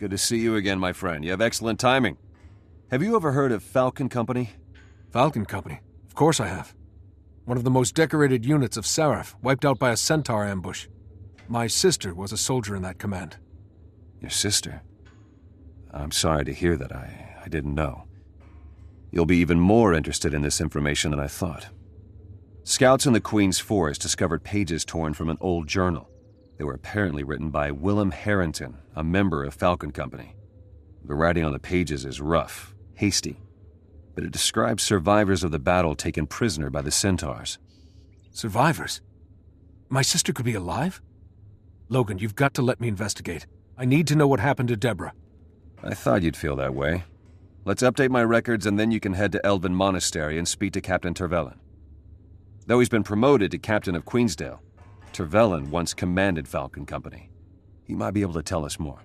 Good to see you again, my friend. You have excellent timing. Have you ever heard of Falcon Company? Falcon Company? Of course I have. One of the most decorated units of Seraph, wiped out by a centaur ambush. My sister was a soldier in that command. Your sister? I'm sorry to hear that. I didn't know. You'll be even more interested in this information than I thought. Scouts in the Queen's Forest discovered pages torn from an old journal. They were apparently written by Willem Harrington, a member of Falcon Company. The writing on the pages is rough, hasty, but it describes survivors of the battle taken prisoner by the centaurs. Survivors? My sister could be alive? Logan, you've got to let me investigate. I need to know what happened to Deborah. I thought you'd feel that way. Let's update my records and then you can head to Elven Monastery and speak to Captain Tervellen. Though he's been promoted to Captain of Queensdale, Tervellen once commanded Falcon Company. He might be able to tell us more.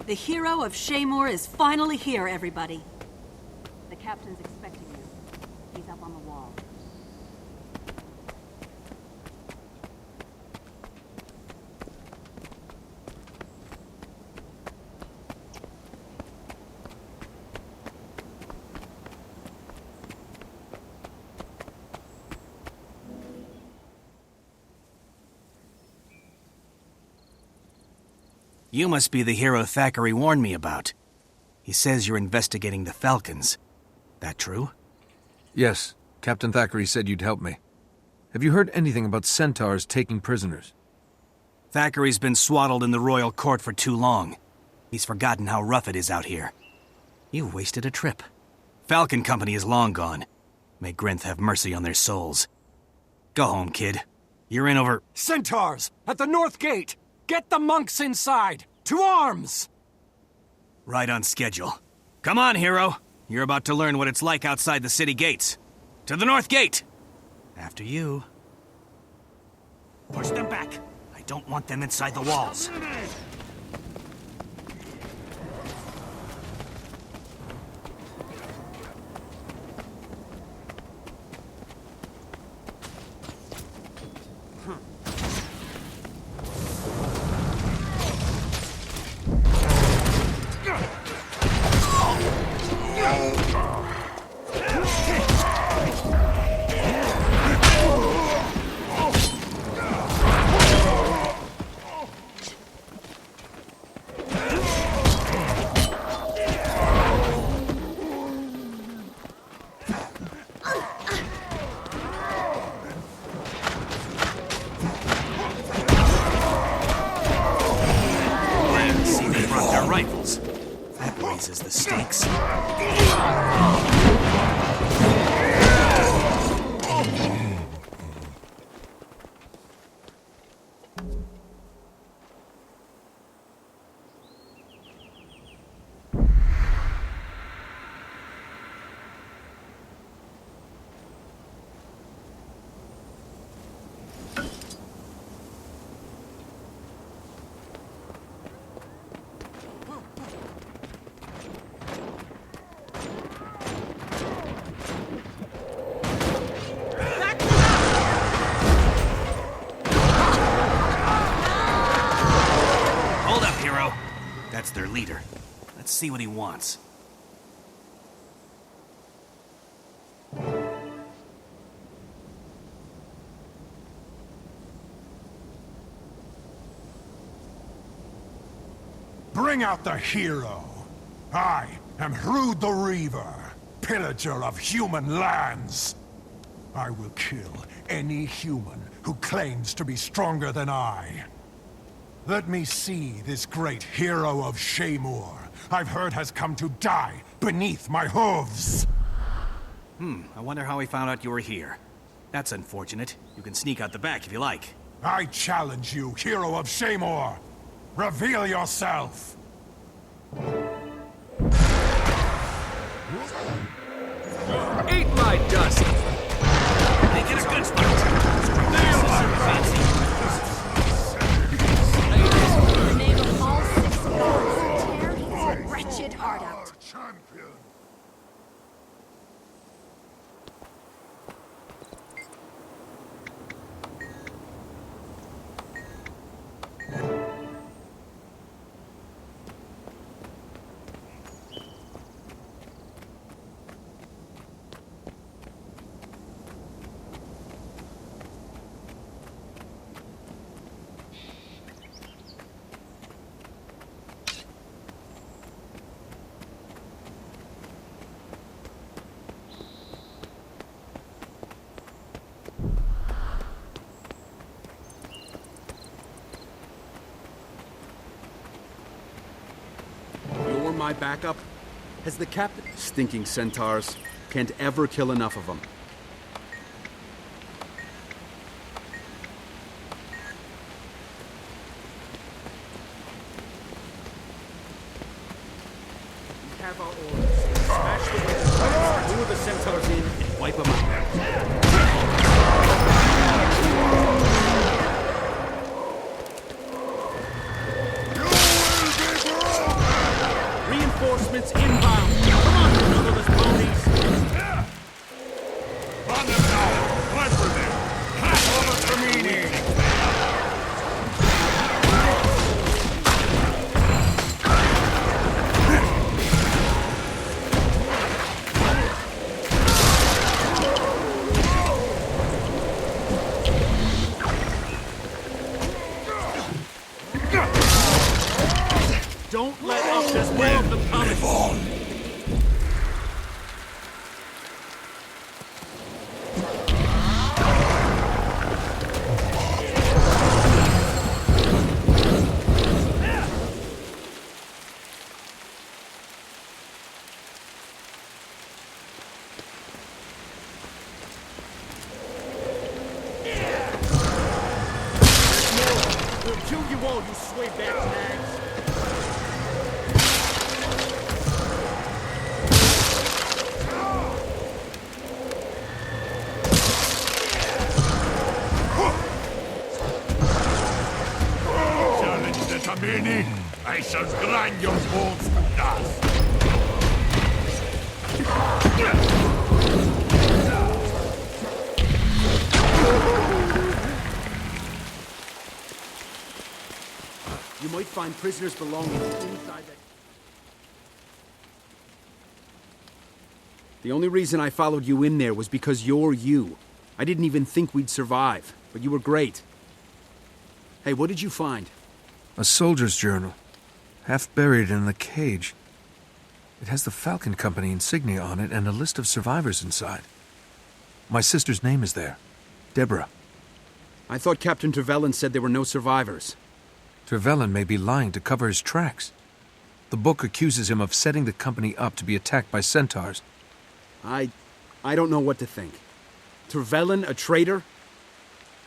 The hero of Shaymore is finally here, everybody. The captain's expecting you. He's up on the wall. You must be the hero Thackeray warned me about. He says you're investigating the Falcons. That true? Yes, Captain Thackeray said you'd help me. Have you heard anything about centaurs taking prisoners? Thackeray's been swaddled in the royal court for too long. He's forgotten how rough it is out here. You wasted a trip. Falcon Company is long gone. May Grinth have mercy on their souls. Go home, kid. You're in over... Centaurs! At the north gate! Get the monks inside! To arms! Right on schedule. Come on, hero. You're about to learn what it's like outside the city gates. To the north gate! After you. Push them back. I don't want them inside the walls. Rifles. That raises the stakes. That's their leader. Let's see what he wants. Bring out the hero. I am Hrud the Reaver, pillager of human lands. I will kill any human who claims to be stronger than I. Let me see this great hero of Shaymore I've heard has come to die beneath my hooves. I wonder how he found out you were here. That's unfortunate. You can sneak out the back if you like. I challenge you, hero of Shaymore. Reveal yourself. Eat my dust! Make it a good fight. In the name of all 6 my backup? Has the captain... Stinking centaurs. Can't ever kill enough of them. We have our orders. Smash the windows, lure the centaurs in, and wipe them out. Reinforcements inbound. Come on, you motherless ponies. On them now! Blood for them! Half of us remaining! Don't let up, there's more of them coming. Live on! We'll kill you all, you sway back nags. Challenge the Tamini! I shall grind your bones to dust! You might find prisoners belonging inside that... The only reason I followed you in there was because you're you. I didn't even think we'd survive, but you were great. Hey, what did you find? A soldier's journal, half buried in the cage. It has the Falcon Company insignia on it and a list of survivors inside. My sister's name is there, Deborah. I thought Captain Trevelyan said there were no survivors. Trevelyan may be lying to cover his tracks. The book accuses him of setting the company up to be attacked by centaurs. I don't know what to think. Trevelyan, a traitor?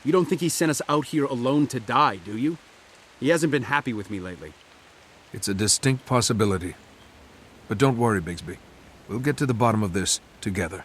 You don't think he sent us out here alone to die, do you? He hasn't been happy with me lately. It's a distinct possibility. But don't worry, Bigsby. We'll get to the bottom of this together.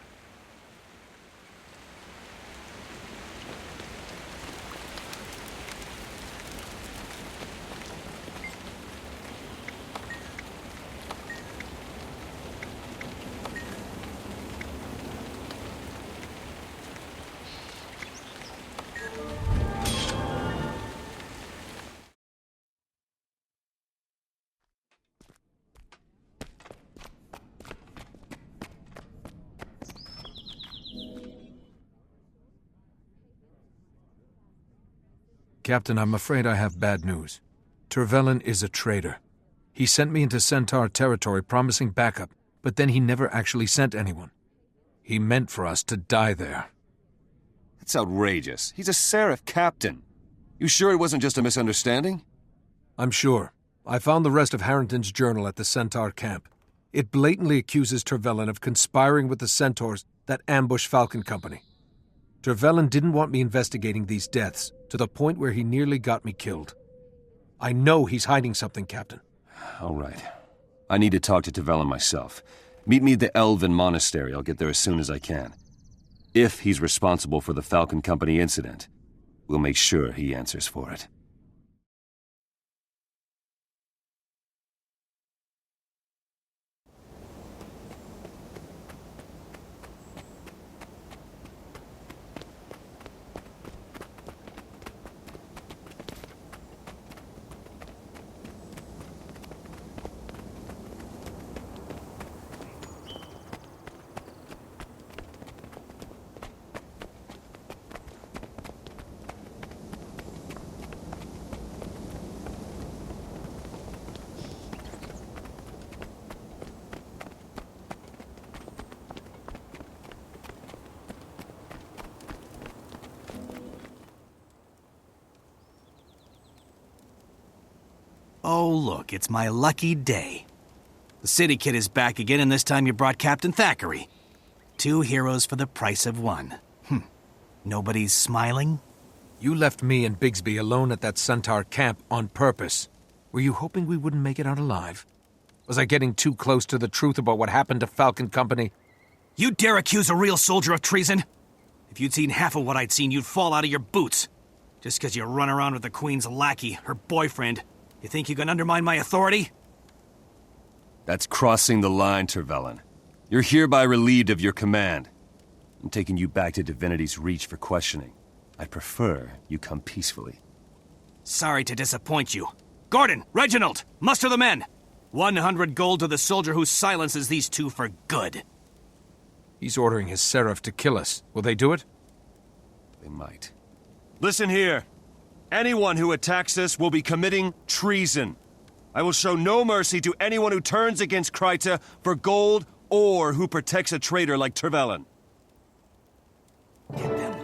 Captain, I'm afraid I have bad news. Trevelyan is a traitor. He sent me into Centaur territory promising backup, but then he never actually sent anyone. He meant for us to die there. That's outrageous. He's a Seraph captain. You sure it wasn't just a misunderstanding? I'm sure. I found the rest of Harrington's journal at the Centaur camp. It blatantly accuses Trevelyan of conspiring with the Centaurs that ambushed Falcon Company. Trevelyan didn't want me investigating these deaths, to the point where he nearly got me killed. I know he's hiding something, Captain. All right. I need to talk to Trevelyan myself. Meet me at the Elven Monastery. I'll get there as soon as I can. If he's responsible for the Falcon Company incident, we'll make sure he answers for it. Oh, look, it's my lucky day. The city kid is back again, and this time you brought Captain Thackeray. 2 heroes for the price of 1. Nobody's smiling? You left me and Bigsby alone at that Centaur camp on purpose. Were you hoping we wouldn't make it out alive? Was I getting too close to the truth about what happened to Falcon Company? You dare accuse a real soldier of treason? If you'd seen half of what I'd seen, you'd fall out of your boots. Just because you run around with the Queen's lackey, her boyfriend, you think you can undermine my authority? That's crossing the line, Tervelin. You're hereby relieved of your command. I'm taking you back to Divinity's Reach for questioning. I'd prefer you come peacefully. Sorry to disappoint you. Gordon, Reginald, muster the men. 100 gold to the soldier who silences these 2 for good. He's ordering his Seraph to kill us. Will they do it? They might. Listen here. Anyone who attacks us will be committing treason. I will show no mercy to anyone who turns against Kryta for gold or who protects a traitor like Tervelin. Get them.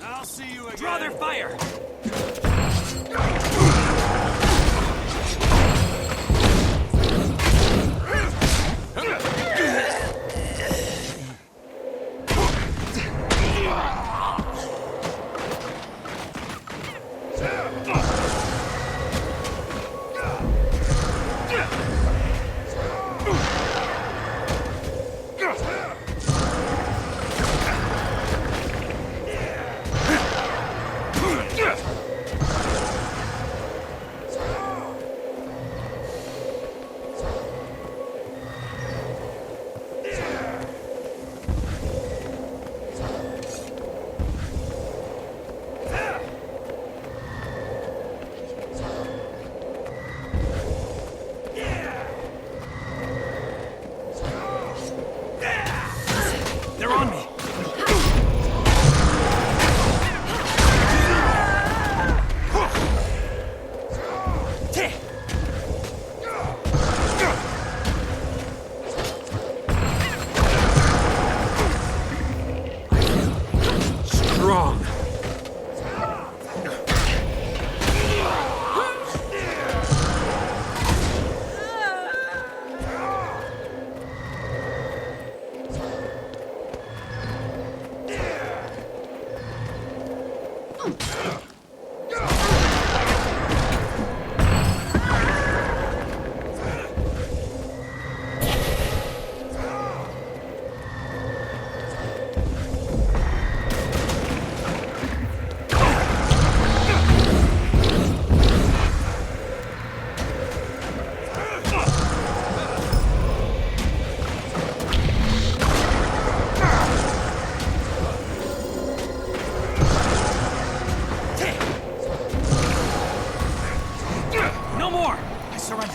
I'll see you again. Draw their fire! They're on me! Strong. No more! I surrender.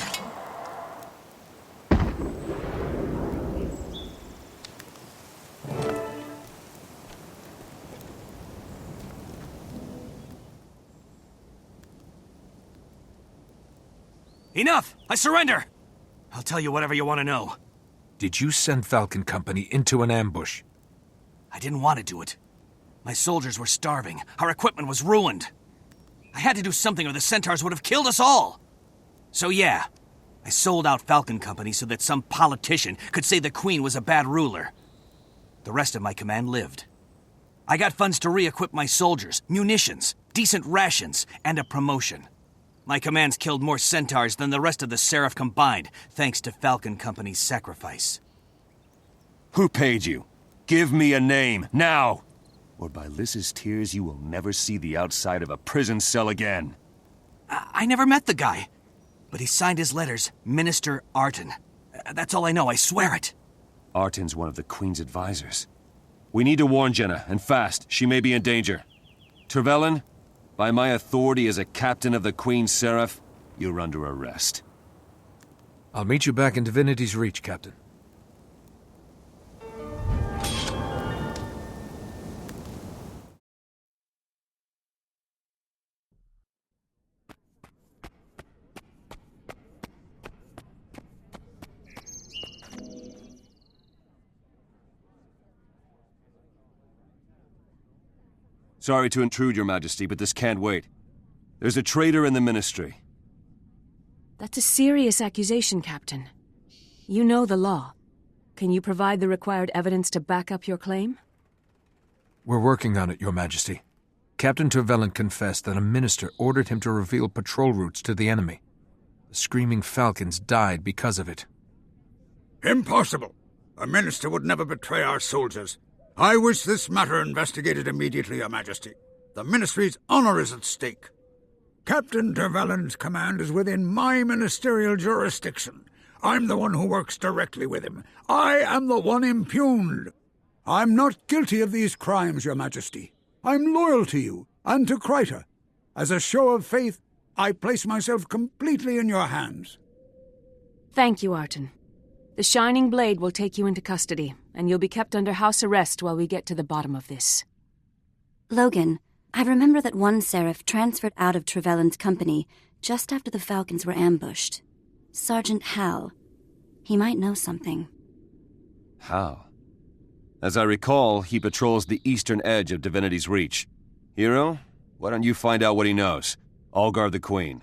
Enough! I surrender! I'll tell you whatever you want to know. Did you send Falcon Company into an ambush? I didn't want to do it. My soldiers were starving. Our equipment was ruined. I had to do something or the Centaurs would have killed us all. So yeah, I sold out Falcon Company so that some politician could say the Queen was a bad ruler. The rest of my command lived. I got funds to re-equip my soldiers, munitions, decent rations, and a promotion. My commands killed more Centaurs than the rest of the Seraph combined, thanks to Falcon Company's sacrifice. Who paid you? Give me a name, now! Or by Lys's tears, you will never see the outside of a prison cell again. I never met the guy, but he signed his letters, Minister Arton. That's all I know, I swear it. Arton's one of the Queen's advisors. We need to warn Jenna, and fast. She may be in danger. Tervelin, by my authority as a captain of the Queen's Seraph, you're under arrest. I'll meet you back in Divinity's Reach, Captain. Sorry to intrude, Your Majesty, but this can't wait. There's a traitor in the Ministry. That's a serious accusation, Captain. You know the law. Can you provide the required evidence to back up your claim? We're working on it, Your Majesty. Captain Trevelyan confessed that a minister ordered him to reveal patrol routes to the enemy. The Screaming Falcons died because of it. Impossible! A minister would never betray our soldiers. I wish this matter investigated immediately, Your Majesty. The Ministry's honor is at stake. Captain Trevelyan's command is within my ministerial jurisdiction. I'm the one who works directly with him. I am the one impugned. I'm not guilty of these crimes, Your Majesty. I'm loyal to you and to Kryta. As a show of faith, I place myself completely in your hands. Thank you, Arton. The Shining Blade will take you into custody, and you'll be kept under house arrest while we get to the bottom of this. Logan, I remember that one Seraph transferred out of Trevelyan's company just after the Falcons were ambushed. Sergeant Hal. He might know something. How? As I recall, he patrols the eastern edge of Divinity's Reach. Hero, why don't you find out what he knows? I'll guard the Queen.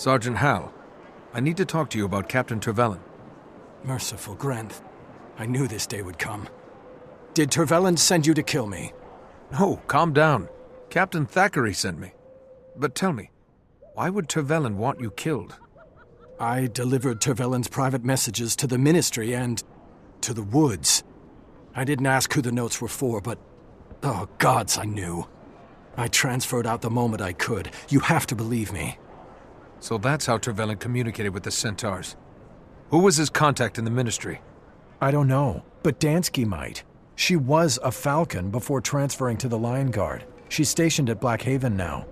Sergeant Hal, I need to talk to you about Captain Trevelyan. Merciful Grenth. I knew this day would come. Did Trevelyan send you to kill me? No, calm down. Captain Thackeray sent me. But tell me, why would Trevelyan want you killed? I delivered Trevelyan's private messages to the Ministry and to the woods. I didn't ask who the notes were for, but... oh, gods, I knew. I transferred out the moment I could. You have to believe me. So that's how Trevelyan communicated with the Centaurs. Who was his contact in the Ministry? I don't know, but Dansky might. She was a Falcon before transferring to the Lion Guard. She's stationed at Black Haven now.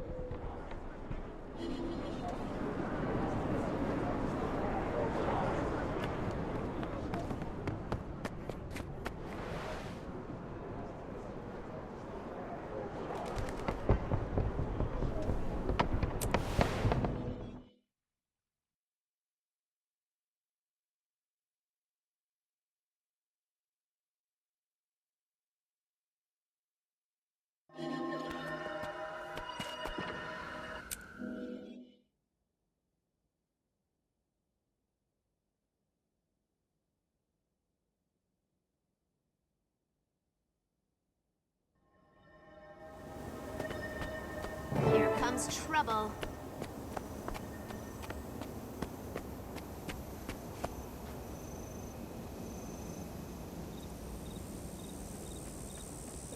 Here comes trouble.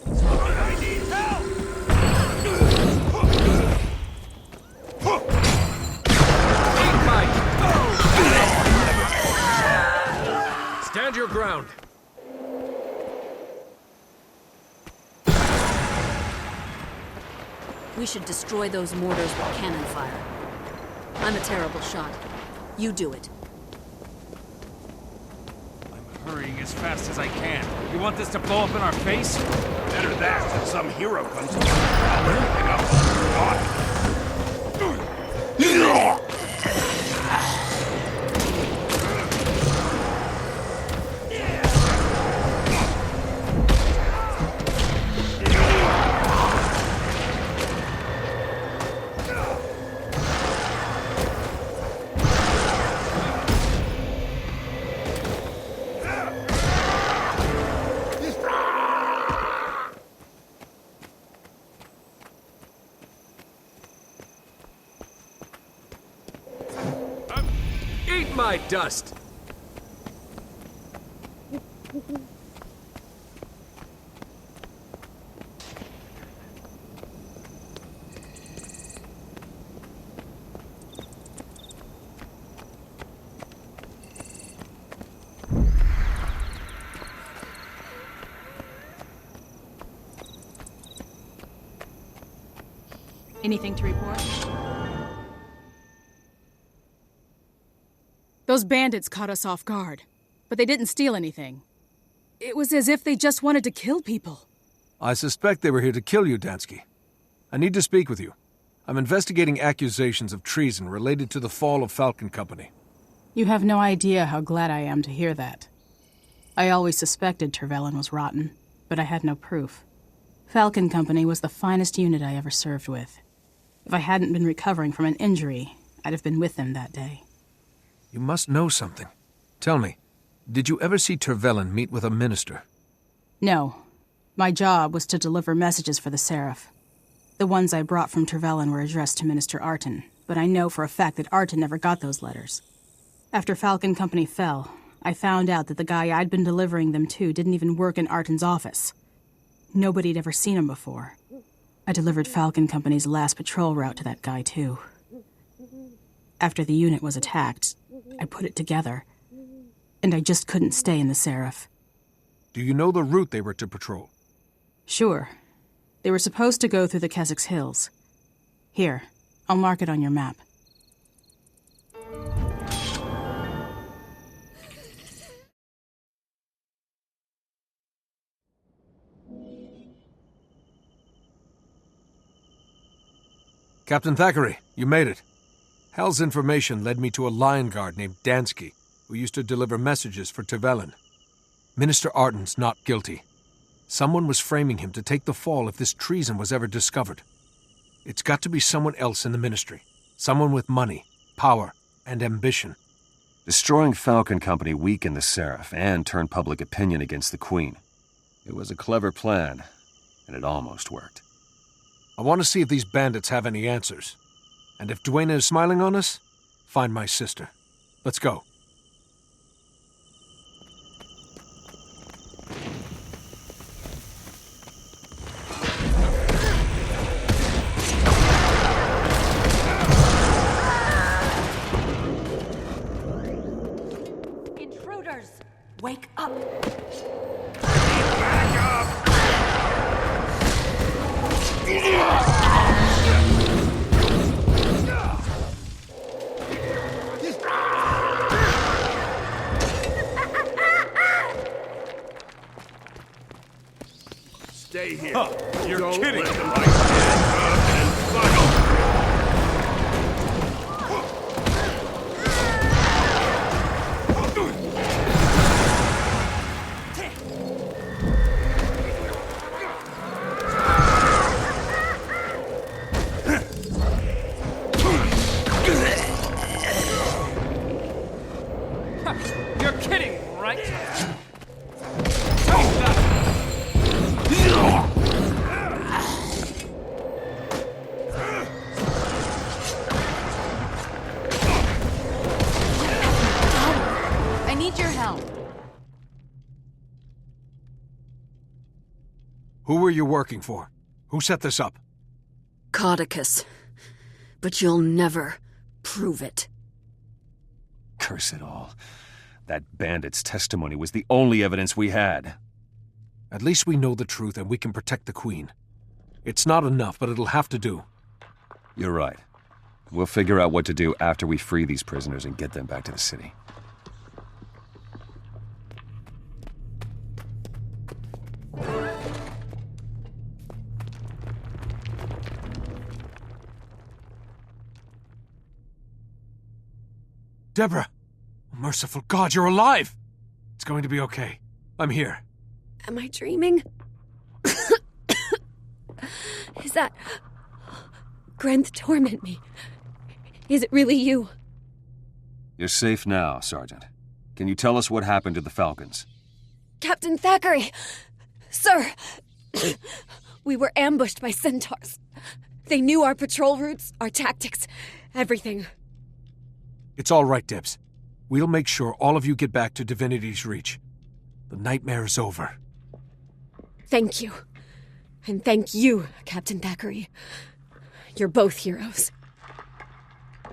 I need help! Stand your ground. We should destroy those mortars with cannon fire. I'm a terrible shot. You do it. I'm hurrying as fast as I can. You want this to blow up in our face? Better that than some hero comes and up. my dust! Anything to report? Those bandits caught us off guard, but they didn't steal anything. It was as if they just wanted to kill people. I suspect they were here to kill you, Dansky. I need to speak with you. I'm investigating accusations of treason related to the fall of Falcon Company. You have no idea how glad I am to hear that. I always suspected Tervelin was rotten, but I had no proof. Falcon Company was the finest unit I ever served with. If I hadn't been recovering from an injury, I'd have been with them that day. You must know something. Tell me, did you ever see Tervelin meet with a minister? No. My job was to deliver messages for the Seraph. The ones I brought from Tervelin were addressed to Minister Arton, but I know for a fact that Arton never got those letters. After Falcon Company fell, I found out that the guy I'd been delivering them to didn't even work in Arton's office. Nobody'd ever seen him before. I delivered Falcon Company's last patrol route to that guy, too. After the unit was attacked, I put it together, and I just couldn't stay in the Seraph. Do you know the route they were to patrol? Sure. They were supposed to go through the Keswick Hills. Here, I'll mark it on your map. Captain Thackeray, you made it. Hal's information led me to a lion guard named Dansky, who used to deliver messages for Tervelin. Minister Arton's not guilty. Someone was framing him to take the fall if this treason was ever discovered. It's got to be someone else in the ministry. Someone with money, power, and ambition. Destroying Falcon Company weakened the Seraph and turned public opinion against the Queen. It was a clever plan, and it almost worked. I want to see if these bandits have any answers. And if Duena is smiling on us, find my sister. Let's go. Intruders! Wake up! Back up! Stay here. Huh, you're Don't kidding. let them stand up and funnel. You're kidding, right? I need your help. Who were you working for? Who set this up? Caudicus. But you'll never prove it. Curse it all. That bandit's testimony was the only evidence we had. At least we know the truth and we can protect the Queen. It's not enough, but it'll have to do. You're right. We'll figure out what to do after we free these prisoners and get them back to the city. Deborah! Merciful God, you're alive! It's going to be okay. I'm here. Am I dreaming? Is that... Grenth torment me? Is it really you? You're safe now, Sergeant. Can you tell us what happened to the Falcons? Captain Thackeray! Sir! We were ambushed by centaurs. They knew our patrol routes, our tactics, everything. It's all right, Debs. We'll make sure all of you get back to Divinity's Reach. The nightmare is over. Thank you. And thank you, Captain Thackeray. You're both heroes.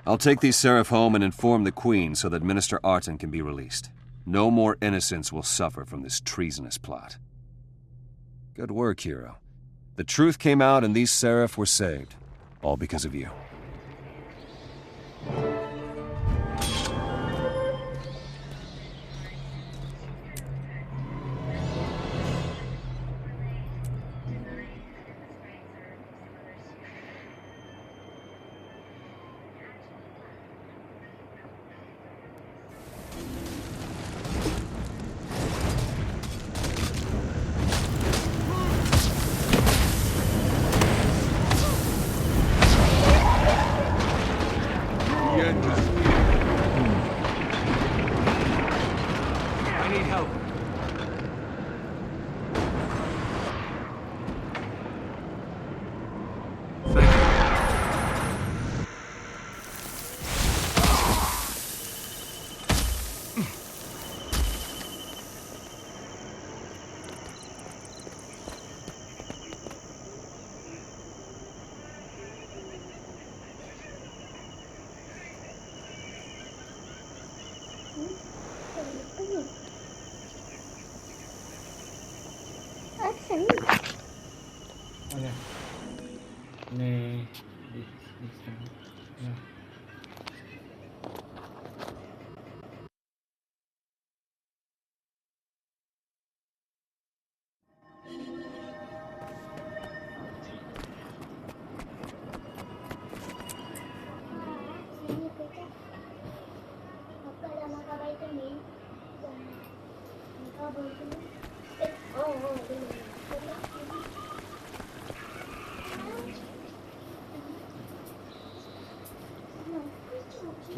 I'll take these Seraph home and inform the Queen so that Minister Arton can be released. No more innocents will suffer from this treasonous plot. Good work, hero. The truth came out and these Seraph were saved. All because of you.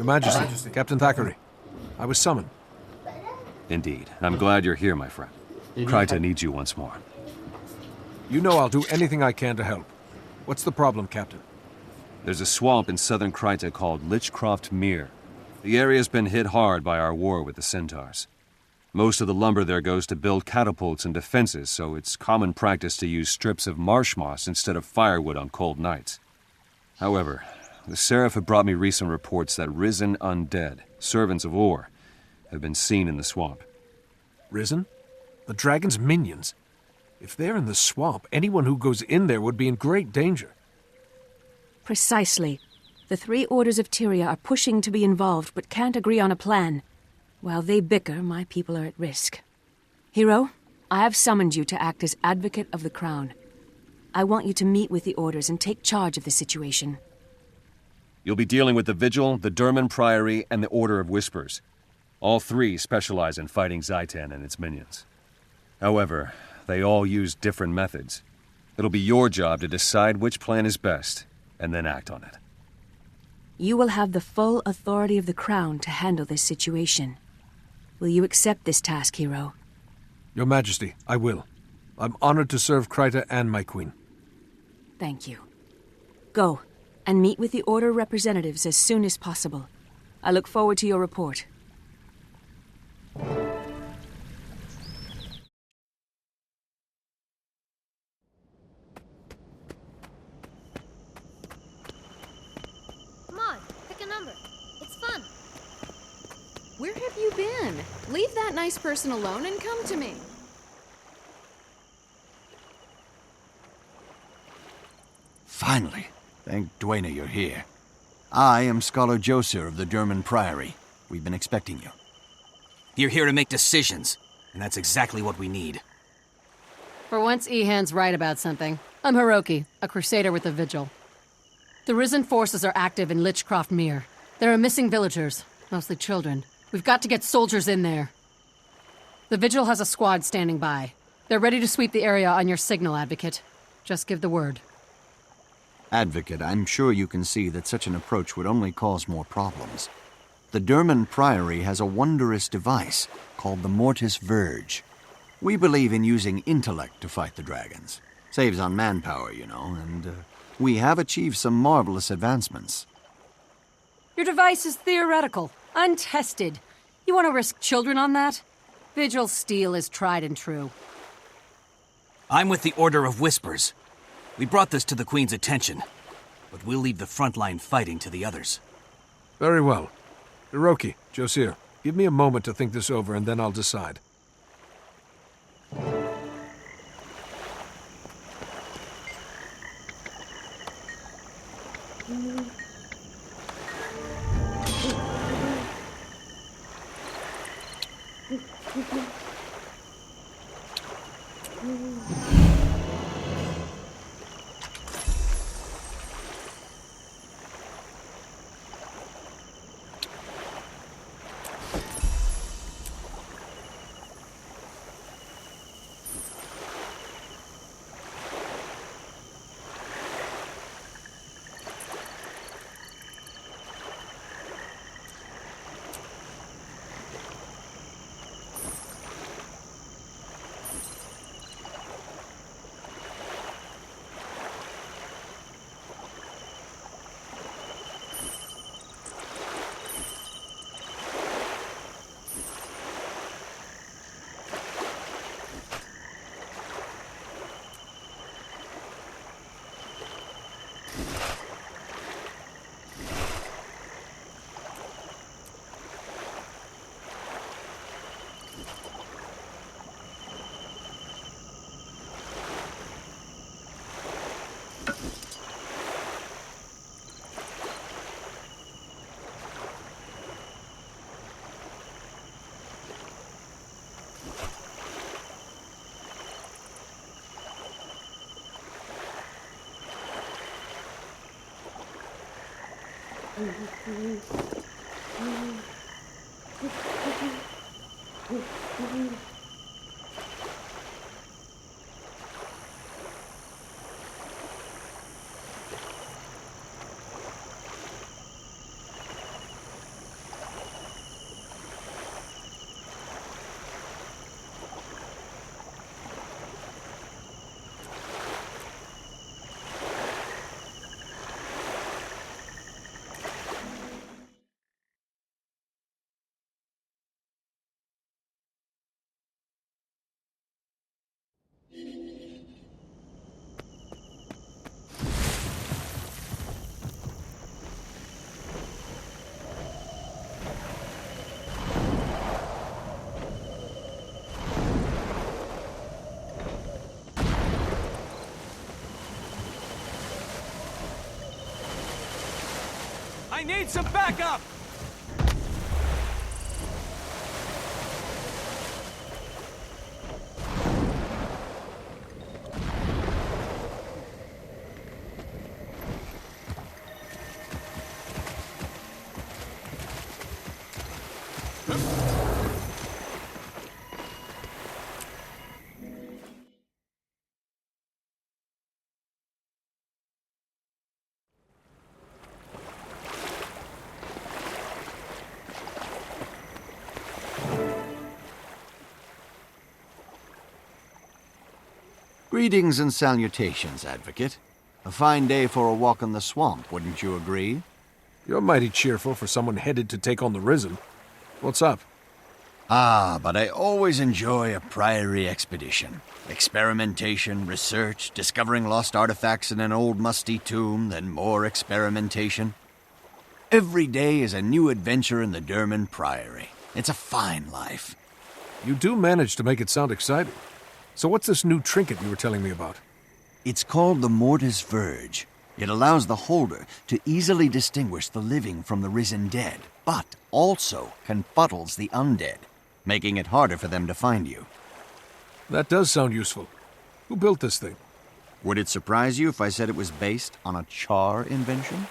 Your Majesty, Captain Thackeray. I was summoned. Indeed. I'm glad you're here, my friend. Kryta needs you once more. You know I'll do anything I can to help. What's the problem, Captain? There's a swamp in southern Kryta called Lichcroft Mere. The area's been hit hard by our war with the Centaurs. Most of the lumber there goes to build catapults and defenses, so it's common practice to use strips of marsh moss instead of firewood on cold nights. However, the Seraph have brought me recent reports that risen undead, servants of Or, have been seen in the swamp. Risen? The dragon's minions? If they're in the swamp, anyone who goes in there would be in great danger. Precisely. The three orders of Tyria are pushing to be involved, but can't agree on a plan. While they bicker, my people are at risk. Hero, I have summoned you to act as advocate of the Crown. I want you to meet with the orders and take charge of the situation. You'll be dealing with the Vigil, the Durman Priory, and the Order of Whispers. All three specialize in fighting Zaitan and its minions. However, they all use different methods. It'll be your job to decide which plan is best, and then act on it. You will have the full authority of the Crown to handle this situation. Will you accept this task, Hero? Your Majesty, I will. I'm honored to serve Kryta and my queen. Thank you. Go, and meet with the Order representatives as soon as possible. I look forward to your report. Come on, pick a number. It's fun. Where have you been? Leave that nice person alone and come to me. Finally. Thank Dwayne you're here. I am Scholar Joser of the Durman Priory. We've been expecting you. You're here to make decisions, and that's exactly what we need. For once, Ehan's right about something. I'm Hiroki, a crusader with the Vigil. The Risen forces are active in Lichcroft Mere. There are missing villagers, mostly children. We've got to get soldiers in there. The Vigil has a squad standing by. They're ready to sweep the area on your signal, Advocate. Just give the word. Advocate, I'm sure you can see that such an approach would only cause more problems. The Durman Priory has a wondrous device called the Mortis Verge. We believe in using intellect to fight the dragons. Saves on manpower, you know, and we have achieved some marvelous advancements. Your device is theoretical, untested. You want to risk children on that? Vigil's steel is tried and true. I'm with the Order of Whispers. We brought this to the Queen's attention, but we'll leave the front line fighting to the others. Very well. Hiroki, Josir, give me a moment to think this over and then I'll decide. I need some backup! Greetings and salutations, Advocate. A fine day for a walk in the swamp, wouldn't you agree? You're mighty cheerful for someone headed to take on the Risen. What's up? Ah, but I always enjoy a priory expedition. Experimentation, research, discovering lost artifacts in an old musty tomb, then more experimentation. Every day is a new adventure in the Derman Priory. It's a fine life. You do manage to make it sound exciting. So what's this new trinket you were telling me about? It's called the Mortis Verge. It allows the holder to easily distinguish the living from the risen dead, but also confuddles the undead, making it harder for them to find you. That does sound useful. Who built this thing? Would it surprise you if I said it was based on a Char invention?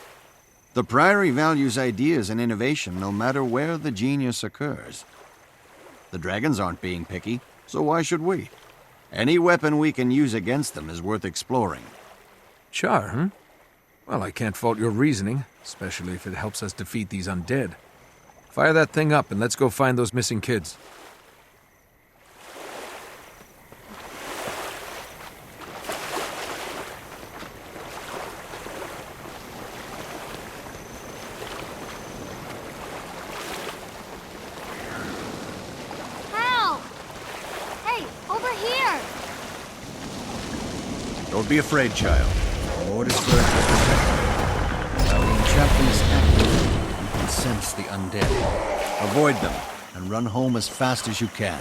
The Priory values ideas and innovation no matter where the genius occurs. The dragons aren't being picky, so why should we? Any weapon we can use against them is worth exploring. Char, huh? Well, I can't fault your reasoning, especially if it helps us defeat these undead. Fire that thing up and let's go find those missing kids. Don't be afraid, child. The Lord is very protected. While the enchantment is active, you can sense the undead. Avoid them, and run home as fast as you can.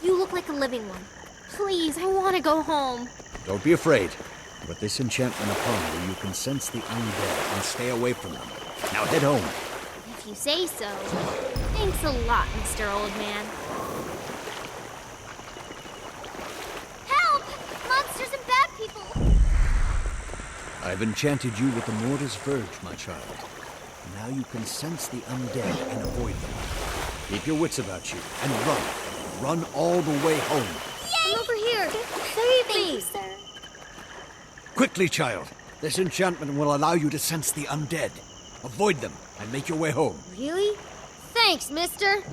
You look like a living one. Please, I want to go home. Don't be afraid. With this enchantment upon you, you can sense the undead and stay away from them. Now head home. If you say so. Thanks a lot, Mr. Old Man. Help! Monsters and bad people! I've enchanted you with the Mortis Verge, my child. Now you can sense the undead and avoid them. Keep your wits about you and run. Run all the way home. I'm over here. Save me! Thank you, sir. Quickly, child. This enchantment will allow you to sense the undead. Avoid them and make your way home. Really? Thanks, mister.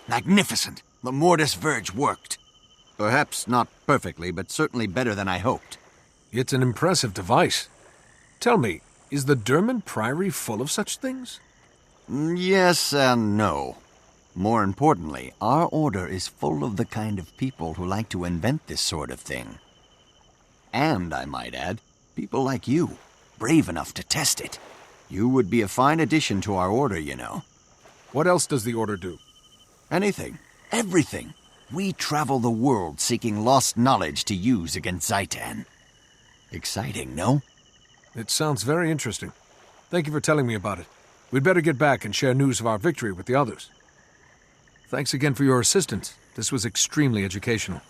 Magnificent. The Mortis Verge worked. Perhaps not perfectly, but certainly better than I hoped. It's an impressive device. Tell me, is the Durman Priory full of such things? Yes and no. More importantly, our order is full of the kind of people who like to invent this sort of thing. And, I might add, people like you, brave enough to test it. You would be a fine addition to our order, you know. What else does the order do? Anything. Everything. We travel the world seeking lost knowledge to use against Zaitan. Exciting, no? It sounds very interesting. Thank you for telling me about it. We'd better get back and share news of our victory with the others. Thanks again for your assistance. This was extremely educational.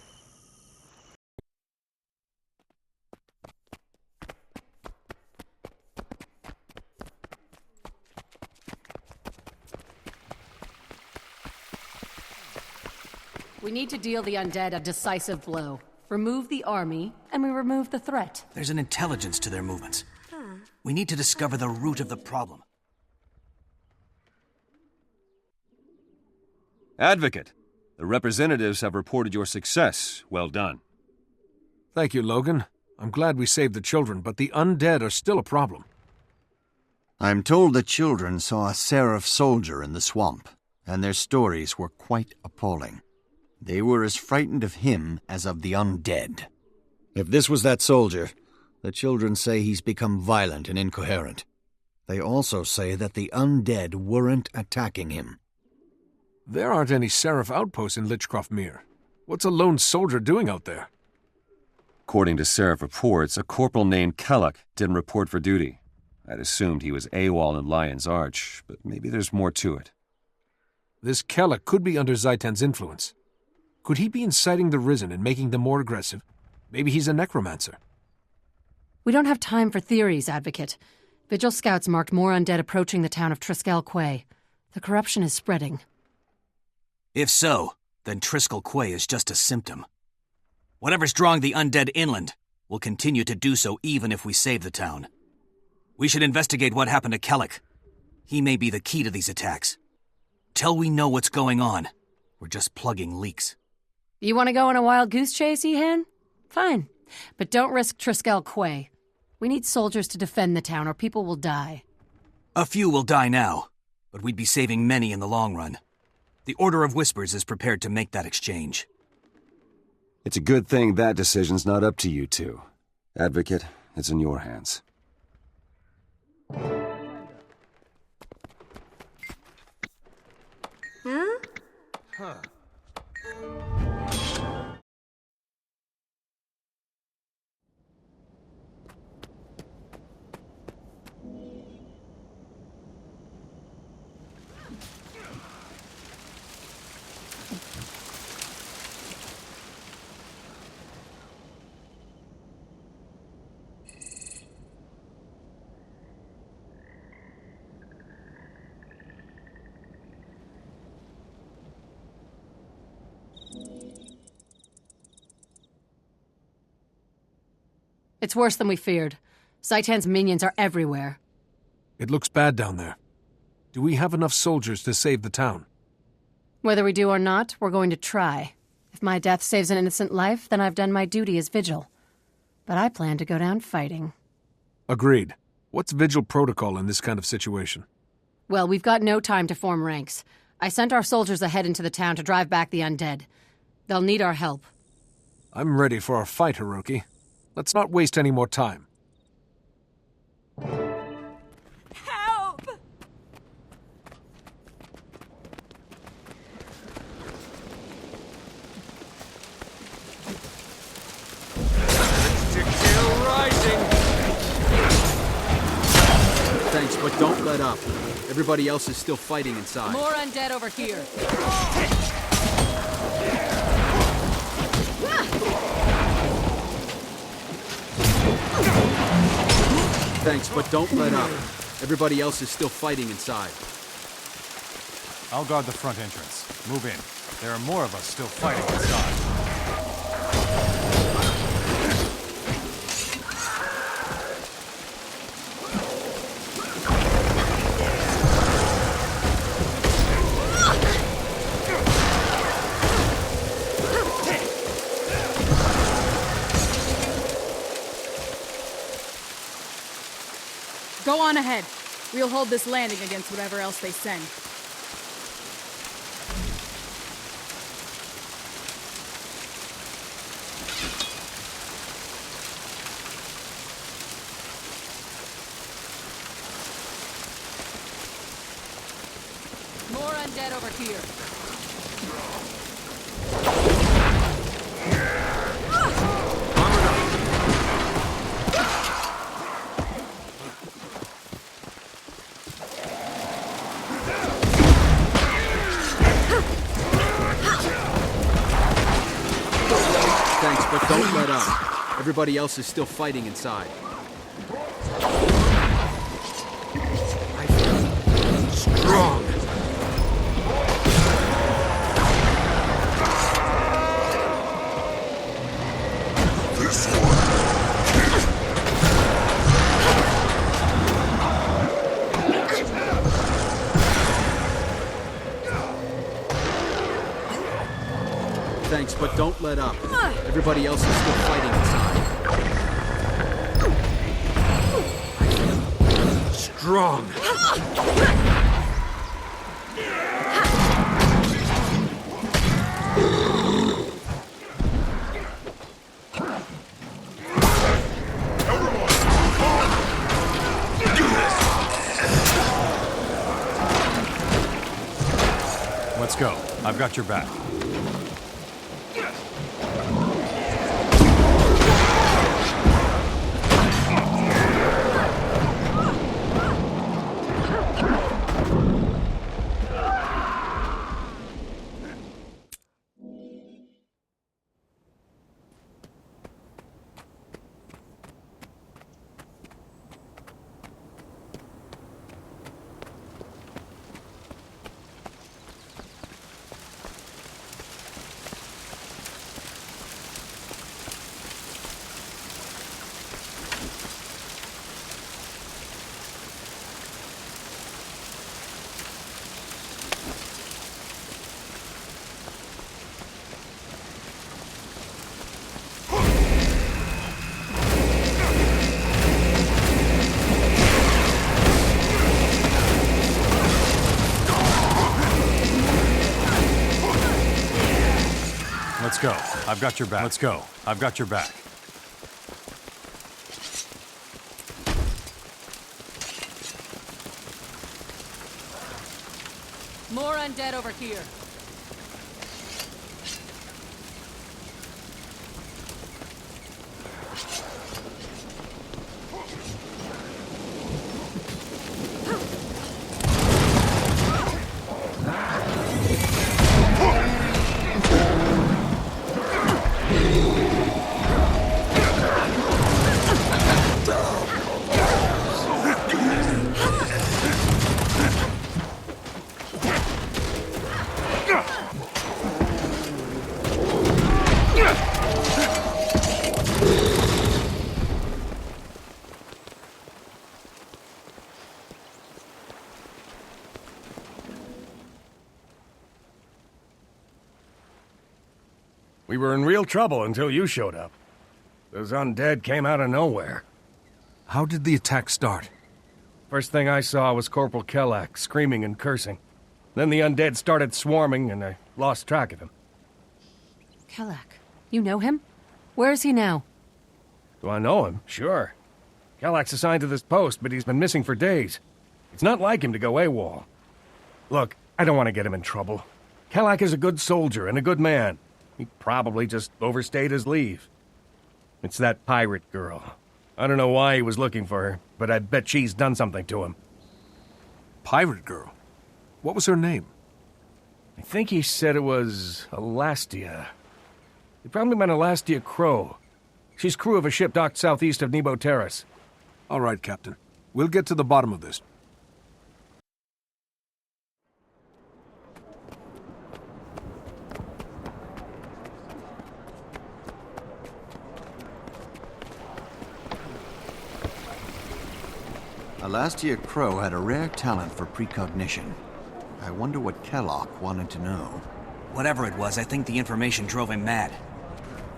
We need to deal the undead a decisive blow. Remove the army, and we remove the threat. There's an intelligence to their movements. We need to discover the root of the problem. Advocate, the representatives have reported your success. Well done. Thank you, Logan. I'm glad we saved the children, but the undead are still a problem. I'm told the children saw a Seraph soldier in the swamp, and their stories were quite appalling. They were as frightened of him as of the undead. If this was that soldier, the children say he's become violent and incoherent. They also say that the undead weren't attacking him. There aren't any Seraph outposts in Lichcroft Mere. What's a lone soldier doing out there? According to Seraph reports, a corporal named Kellogg didn't report for duty. I'd assumed he was AWOL in Lion's Arch, but maybe there's more to it. This Kellogg could be under Zaitan's influence. Could he be inciting the Risen and making them more aggressive? Maybe he's a necromancer. We don't have time for theories, Advocate. Vigil scouts marked more undead approaching the town of Triskel Quay. The corruption is spreading. If so, then Triskel Quay is just a symptom. Whatever's drawing the undead inland will continue to do so even if we save the town. We should investigate what happened to Kellogg. He may be the key to these attacks. Till we know what's going on, we're just plugging leaks. You want to go on a wild goose chase, Ehan? Fine. But don't risk Triskel Quay. We need soldiers to defend the town or people will die. A few will die now, but we'd be saving many in the long run. The Order of Whispers is prepared to make that exchange. It's a good thing that decision's not up to you two. Advocate, it's in your hands. Huh? It's worse than we feared. Zaitan's minions are everywhere. It looks bad down there. Do we have enough soldiers to save the town? Whether we do or not, we're going to try. If my death saves an innocent life, then I've done my duty as Vigil. But I plan to go down fighting. Agreed. What's Vigil protocol in this kind of situation? Well, we've got no time to form ranks. I sent our soldiers ahead into the town to drive back the undead. They'll need our help. I'm ready for our fight, Hiroki. Let's not waste any more time. Help! Still rising! Thanks, but don't let up. Everybody else is still fighting inside. More undead over here. Thanks, but don't let up. Everybody else is still fighting inside. I'll guard the front entrance. Move in. There are more of us still fighting inside. Go on ahead. We'll hold this landing against whatever else they send. More undead over here. Thanks, but don't let up. Everybody else is still fighting inside. I feel strong. This one. Thanks, but don't let up. Everybody else is still fighting inside. Strong. Let's go. I've got your back. Let's go. I've got your back. Let's go. I've got your back. More undead over here. We were in real trouble until you showed up. Those undead came out of nowhere. How did the attack start? First thing I saw was Corporal Kellak screaming and cursing. Then the undead started swarming, and I lost track of him. Kellak. You know him? Where is he now? Do I know him? Sure. Kellak's assigned to this post, but he's been missing for days. It's not like him to go AWOL. Look, I don't want to get him in trouble. Kellak is a good soldier and a good man. He probably just overstayed his leave. It's that pirate girl. I don't know why he was looking for her, but I bet she's done something to him. Pirate girl? What was her name? I think he said it was Elastia. It probably meant Elastia Crow. She's crew of a ship docked southeast of Nebo Terrace. All right, Captain. We'll get to the bottom of this. Elastia Crow had a rare talent for precognition. I wonder what Kellogg wanted to know. Whatever it was, I think the information drove him mad.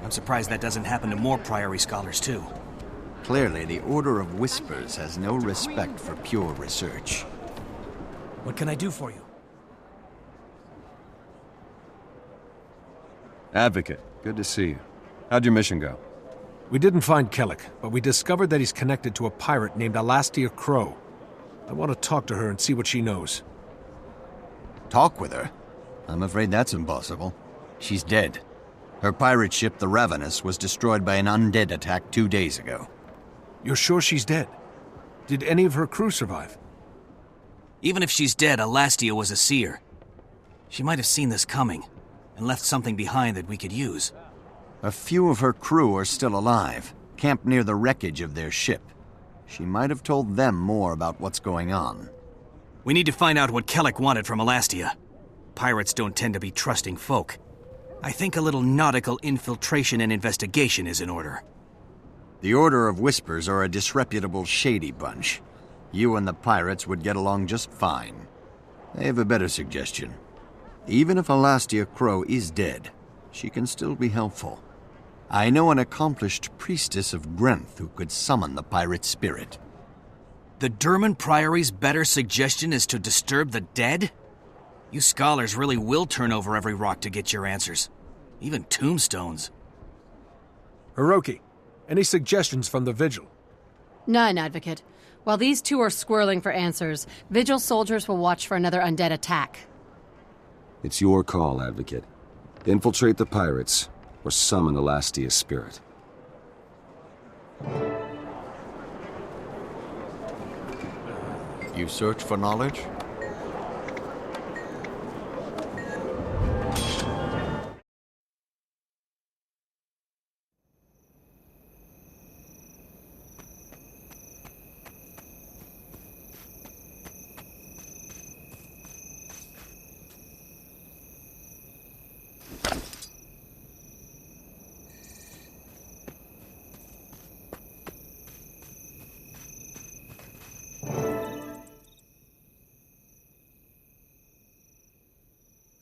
I'm surprised that doesn't happen to more Priory scholars, too. Clearly, the Order of Whispers has no respect for pure research. What can I do for you? Advocate, good to see you. How'd your mission go? We didn't find Kellogg, but we discovered that he's connected to a pirate named Elastia Crow. I want to talk to her and see what she knows. Talk with her? I'm afraid that's impossible. She's dead. Her pirate ship, the Ravenous, was destroyed by an undead attack 2 days ago. You're sure she's dead? Did any of her crew survive? Even if she's dead, Elastia was a seer. She might have seen this coming, and left something behind that we could use. A few of her crew are still alive, camped near the wreckage of their ship. She might have told them more about what's going on. We need to find out what Kellogg wanted from Elastia. Pirates don't tend to be trusting folk. I think a little nautical infiltration and investigation is in order. The Order of Whispers are a disreputable, shady bunch. You and the pirates would get along just fine. I have a better suggestion. Even if Elastia Crow is dead, she can still be helpful. I know an accomplished priestess of Grenth who could summon the pirate spirit. The Derman Priory's better suggestion is to disturb the dead? You scholars really will turn over every rock to get your answers. Even tombstones. Hiroki, any suggestions from the Vigil? None, Advocate. While these two are squirreling for answers, Vigil soldiers will watch for another undead attack. It's your call, Advocate. Infiltrate the pirates, or summon Elastia's spirit. You search for knowledge?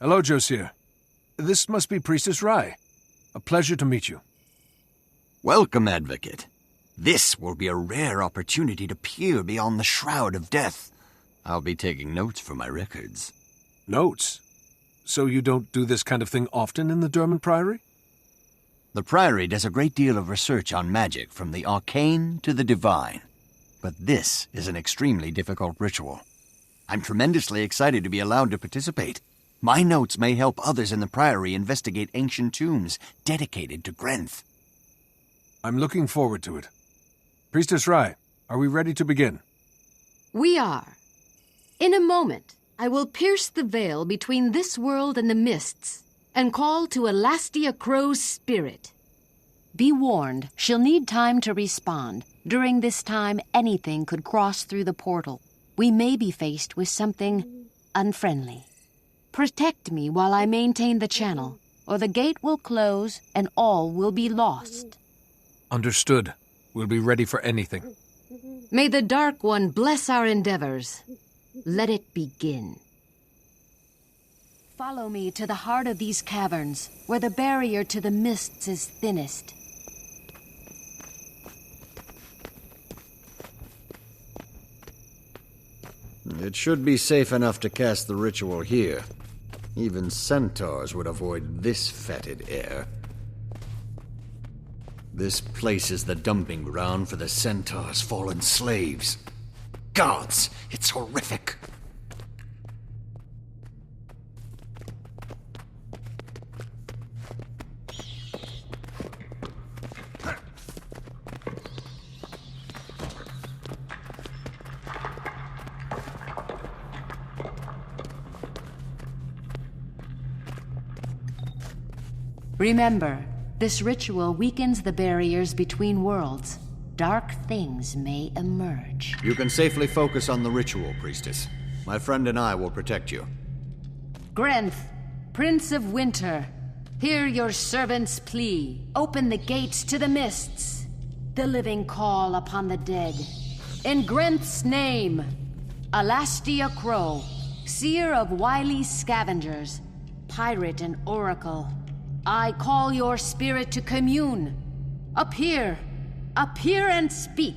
Hello, Josiah. This must be Priestess Rai. A pleasure to meet you. Welcome, Advocate. This will be a rare opportunity to peer beyond the shroud of death. I'll be taking notes for my records. Notes? So you don't do this kind of thing often in the Derman Priory? The Priory does a great deal of research on magic, from the arcane to the divine. But this is an extremely difficult ritual. I'm tremendously excited to be allowed to participate. My notes may help others in the Priory investigate ancient tombs dedicated to Grenth. I'm looking forward to it. Priestess Rai, are we ready to begin? We are. In a moment, I will pierce the veil between this world and the mists, and call to Elastia Crow's spirit. Be warned, she'll need time to respond. During this time, anything could cross through the portal. We may be faced with something unfriendly. Protect me while I maintain the channel, or the gate will close and all will be lost. Understood. We'll be ready for anything. May the Dark One bless our endeavors. Let it begin. Follow me to the heart of these caverns, where the barrier to the mists is thinnest. It should be safe enough to cast the ritual here. Even centaurs would avoid this fetid air. This place is the dumping ground for the centaurs' fallen slaves. Gods, it's horrific. Remember, this ritual weakens the barriers between worlds. Dark things may emerge. You can safely focus on the ritual, Priestess. My friend and I will protect you. Grenth, Prince of Winter, hear your servant's plea. Open the gates to the mists. The living call upon the dead. In Grenth's name, Alastia Crow, seer of wily scavengers, pirate and oracle, I call your spirit to commune. Appear and speak.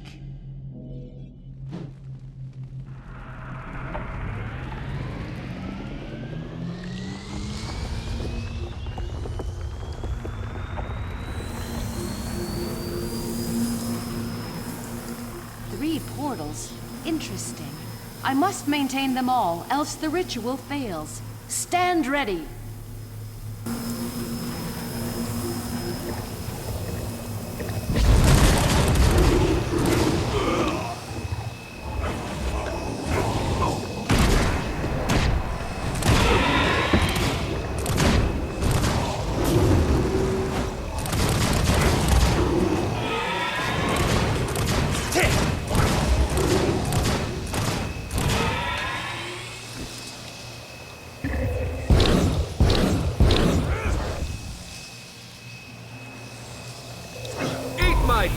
Three portals. Interesting. I must maintain them all, else the ritual fails. Stand ready.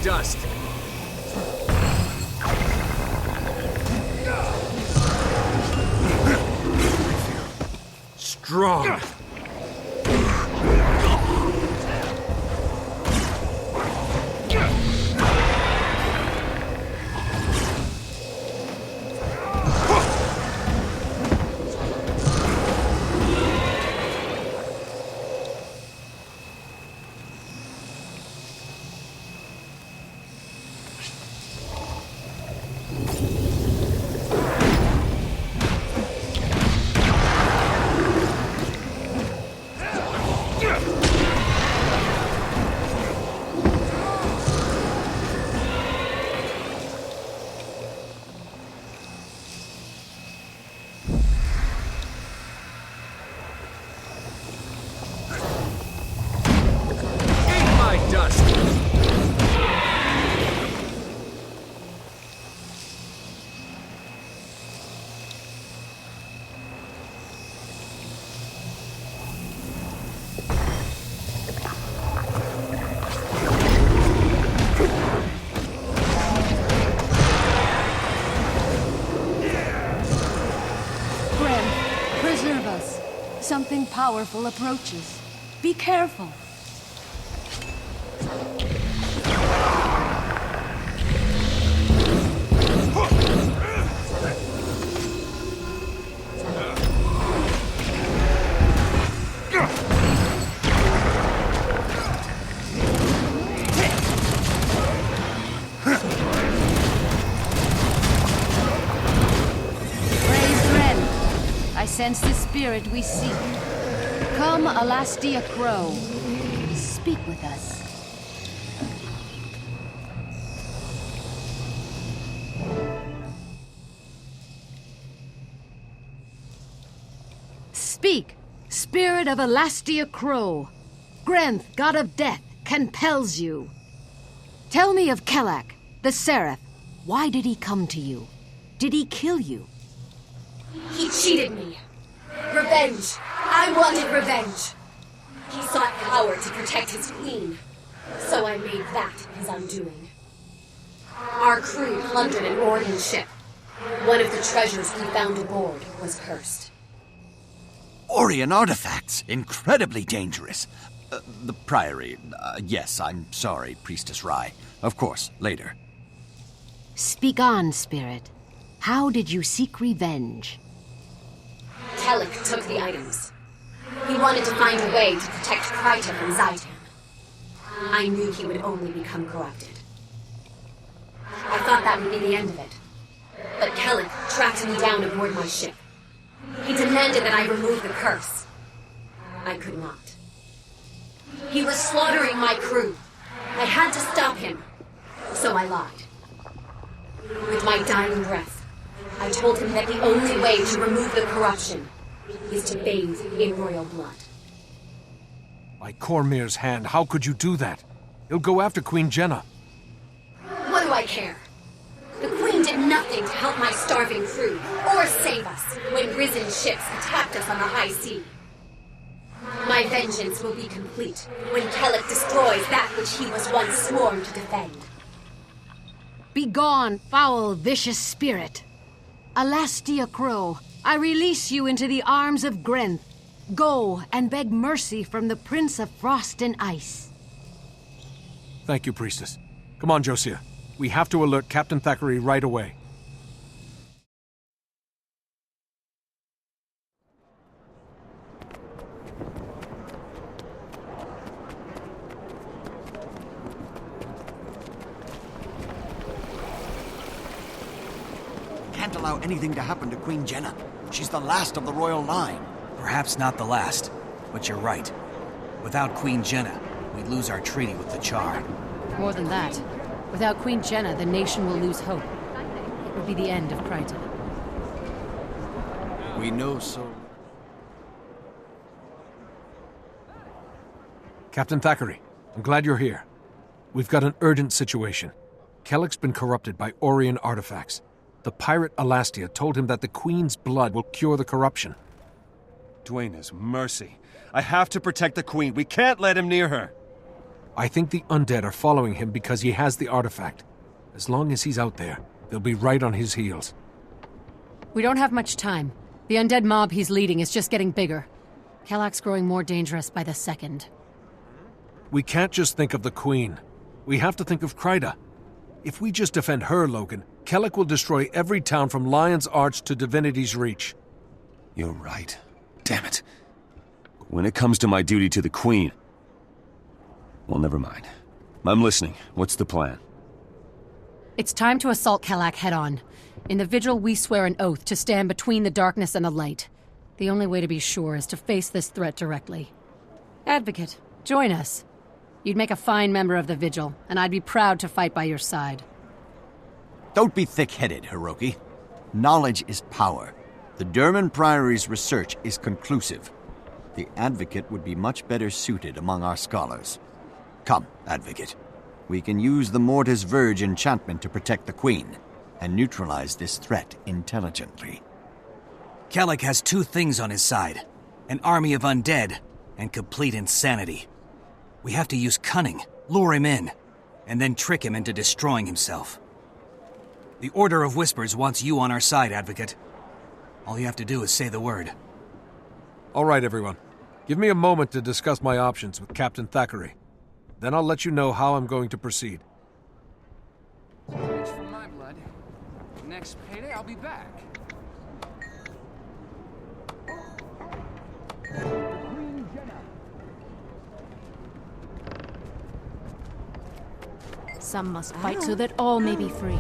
Dust. Strong. Something powerful approaches. Be careful. I sense the spirit we seek. Come, Alastia Crow. Speak with us. Speak, spirit of Alastia Crow. Grenth, god of death, compels you. Tell me of Kelak, the Seraph. Why did he come to you? Did he kill you? He cheated me. Revenge. I wanted revenge. He sought power to protect his queen. So I made that his undoing. Our crew plundered an Orion ship. One of the treasures we found aboard was cursed. Orion artifacts! Incredibly dangerous. The Priory. Yes, I'm sorry, Priestess Rye. Of course, later. Speak on, Spirit. How did you seek revenge? Kellic took the items. He wanted to find a way to protect Kryta from Zaitan. I knew he would only become corrupted. I thought that would be the end of it. But Kellic tracked me down aboard my ship. He demanded that I remove the curse. I could not. He was slaughtering my crew. I had to stop him. So I lied. With my dying breath, I told him that the only way to remove the corruption is to bathe in royal blood. By Cormyr's hand, how could you do that? He'll go after Queen Jenna. What do I care? The Queen did nothing to help my starving crew, or save us, when risen ships attacked us on the high sea. My vengeance will be complete when Kellic destroys that which he was once sworn to defend. Begone, foul, vicious spirit. Alastia Crow, I release you into the arms of Grenth. Go and beg mercy from the Prince of Frost and Ice. Thank you, Priestess. Come on, Josiah. We have to alert Captain Thackeray right away. Can't allow anything to happen to Queen Jenna. She's the last of the royal line. Perhaps not the last, but you're right. Without Queen Jenna, we'd lose our treaty with the Char. More than that. Without Queen Jenna, the nation will lose hope. It would be the end of Kryta. We know so... Captain Thackeray, I'm glad you're here. We've got an urgent situation. Kellic's been corrupted by Orion artifacts. The pirate Alastia told him that the Queen's blood will cure the corruption. Duena's mercy. I have to protect the Queen. We can't let him near her. I think the undead are following him because he has the artifact. As long as he's out there, they'll be right on his heels. We don't have much time. The undead mob he's leading is just getting bigger. Kellac's growing more dangerous by the second. We can't just think of the Queen. We have to think of Kryta. If we just defend her, Logan, Kellic will destroy every town from Lion's Arch to Divinity's Reach. You're right. Damn it. When it comes to my duty to the Queen... Well, never mind. I'm listening. What's the plan? It's time to assault Kellac head-on. In the Vigil, we swear an oath to stand between the darkness and the light. The only way to be sure is to face this threat directly. Advocate, join us. You'd make a fine member of the Vigil, and I'd be proud to fight by your side. Don't be thick-headed, Hiroki. Knowledge is power. The Durman Priory's research is conclusive. The Advocate would be much better suited among our scholars. Come, Advocate. We can use the Mortis Verge enchantment to protect the Queen, and neutralize this threat intelligently. Kellic has two things on his side. An army of undead, and complete insanity. We have to use cunning, lure him in, and then trick him into destroying himself. The Order of Whispers wants you on our side, Advocate. All you have to do is say the word. All right, everyone. Give me a moment to discuss my options with Captain Thackeray. Then I'll let you know how I'm going to proceed. Rich for my blood. Next payday, I'll be back. Some must fight so that all may be free.